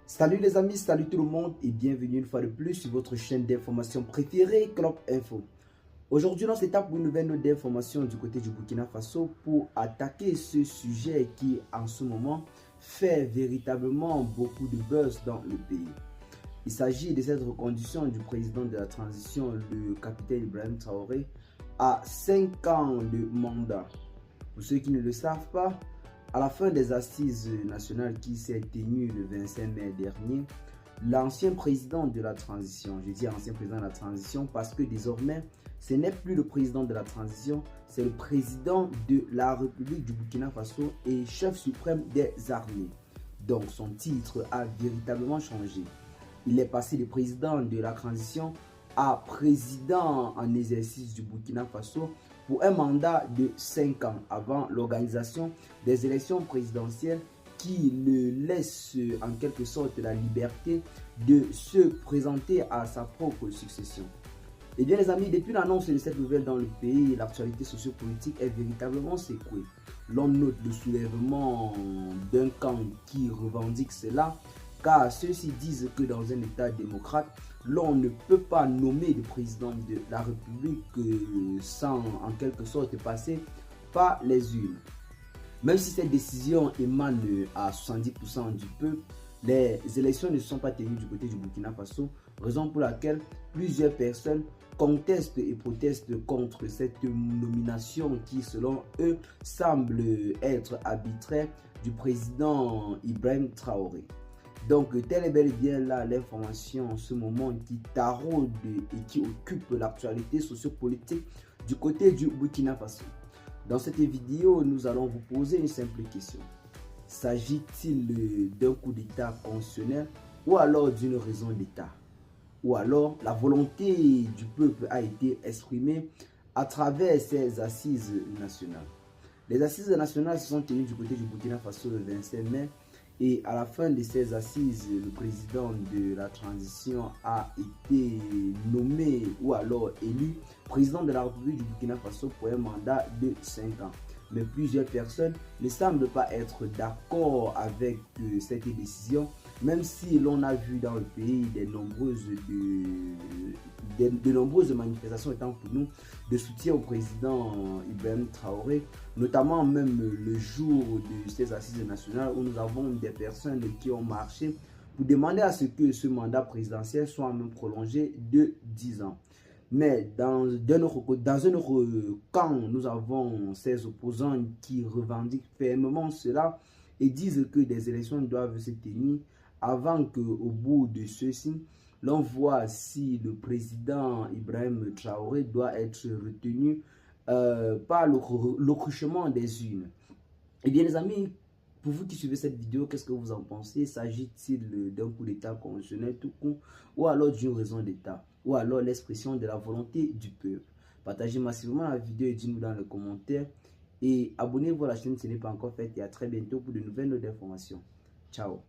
Salut les amis, salut tout le monde et bienvenue une fois de plus sur votre chaîne d'information préférée, Clop Info. Aujourd'hui, on s'étape pour une nouvelle note d'information du côté du Burkina Faso pour attaquer ce sujet qui, en ce moment, fait véritablement beaucoup de buzz dans le pays. Il s'agit de cette reconduction du président de la transition, le capitaine Ibrahim Traoré, à 5 ans de mandat. Pour ceux qui ne le savent pas, à la fin des assises nationales qui s'est tenue le 25 mai dernier, l'ancien président de la transition, je dis ancien président de la transition parce que désormais, ce n'est plus le président de la transition, c'est le président de la République du Burkina Faso et chef suprême des armées. Donc son titre a véritablement changé. Il est passé de président de la transition à président en exercice du Burkina Faso pour un mandat de 5 ans avant l'organisation des élections présidentielles qui le laisse en quelque sorte la liberté de se présenter à sa propre succession. Eh bien les amis, depuis l'annonce de cette nouvelle dans le pays, l'actualité sociopolitique est véritablement secouée. L'on note le soulèvement d'un camp qui revendique cela, car ceux-ci disent que dans un État démocrate, l'on ne peut pas nommer le président de la République sans en quelque sorte passer par les urnes. Même si cette décision émane à 70% du peuple, les élections ne sont pas tenues du côté du Burkina Faso, raison pour laquelle plusieurs personnes contestent et protestent contre cette nomination qui, selon eux, semble être arbitraire du président Ibrahim Traoré. Donc, telle est bel et bien là l'information en ce moment qui taraude et qui occupe l'actualité sociopolitique du côté du Burkina Faso. Dans cette vidéo, nous allons vous poser une simple question. S'agit-il d'un coup d'État constitutionnel ou alors d'une raison d'État? Ou alors la volonté du peuple a été exprimée à travers ces assises nationales? Les assises nationales se sont tenues du côté du Burkina Faso le 25 mai. Et à la fin de ces assises, le président de la transition a été nommé ou alors élu président de la République du Burkina Faso pour un mandat de 5 ans. Mais plusieurs personnes ne semblent pas être d'accord avec cette décision, même si l'on a vu dans le pays de nombreuses manifestations étant pour nous de soutien au président Ibrahim Traoré, notamment même le jour de ces assises nationales où nous avons des personnes qui ont marché pour demander à ce que ce mandat présidentiel soit même prolongé de 10 ans. Mais dans un autre camp, nous avons ces opposants qui revendiquent fermement cela et disent que des élections doivent se tenir avant qu'au bout de ceux-ci, l'on voit si le président Ibrahim Traoré doit être retenu par le truchement des urnes. Eh bien les amis, pour vous qui suivez cette vidéo, qu'est-ce que vous en pensez? S'agit-il d'un coup d'État conventionnel tout court ou alors d'une raison d'État ou alors l'expression de la volonté du peuple? Partagez massivement la vidéo et dites-nous dans les commentaires. Et abonnez-vous à la chaîne si ce n'est pas encore fait. Et à très bientôt pour de nouvelles notes d'informations. Ciao.